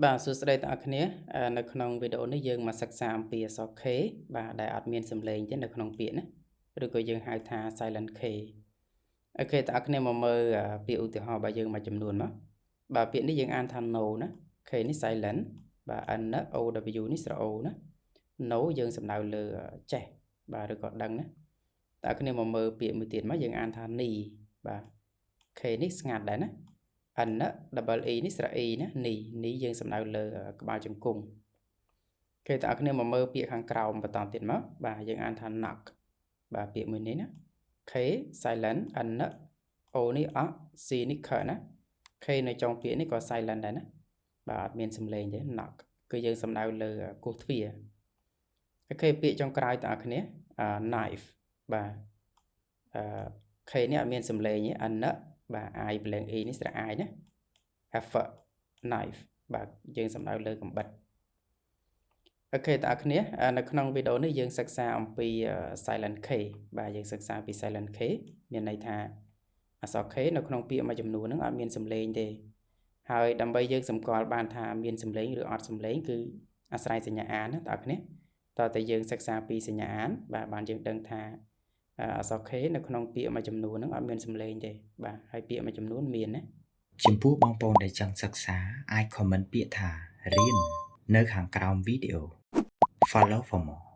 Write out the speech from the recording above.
បាទសួស្តីទាំងអស់គ្នានៅក្នុងវីដេអូនេះយើងមកសិក្សាអំពីអក្សរ K បាទដែលអត់មានសំឡេងទេនៅក្នុងពាក្យណាឬក៏យើងហៅថា silent K អូខេទាំងអស់គ្នាមកមើលពាក្យឧទាហរណ៍របស់យើងមួយចំនួនមកបាទពាក្យនេះយើងអានថា no ណា K នេះ silent បាទ N ណា OW នេះស្រអូណា no យើងសំដៅលើចេះបាទឬក៏ដឹងណាទាំងអស់គ្នាមកមើលពាក្យមួយទៀតមកយើងអានថា ni បាទ K នេះស្ងាត់ដែរណាN ណា double E នេះស្រៈ E ណា ni យើងសំដៅលើក្បាលជង្គង់គេទាំងអស់គ្នាមកមើលពាក្យខាងក្រោមបន្តទៀតមកបាទយើងអានថា knock បាទពាក្យមួយនេះណា K silent N ណា O នេះអ C នេះខណា K នៅចុងពាក្យនេះក៏ silent ដែរណាបាទអត់មានសំឡេងទេ knock គឺយើងសំដៅលើគោះទ្វារអូខេពាក្យចុងក្រោយទាំងអស់គ្នា knife បាទK នេះអត់មានសំឡេងទេ N ណាបាទ I ប្លែង E នេះស្រៈ I ណា effort knife បាទយើងសំដៅលើកាំបិតអូខេបងប្អូនគ្នានៅក្នុងវីដេអូនេះយើងសិក្សាអំពី silent K បាទយើងសិក្សាពី silent K មានន័យថាអក្សរ K នៅក្នុងពាក្យមួយចំនួនហ្នឹងអត់មានសំឡេងទេហើយដើម្បីយើងសម្គាល់បានថាមានសំឡេងឬអត់សំឡេងគឺអាស្រ័យសញ្ញាអានណាបងប្អូនគ្នាតើតែយើងសិក្សាពីសញ្ញាអានបាទបានយើងដឹងថាអក្សរ K នៅក្នុងពាក្យមួយចំនួនហ្នឹងអត់មានសំឡេងទេបាទហើយពាក្យមួយចំនួនមានណាចំពោះបងប្អូនដែលចង់សិក្សាអាច comment ពាក្យថារៀននៅខាងក្រោមវីដេអូ Follow for more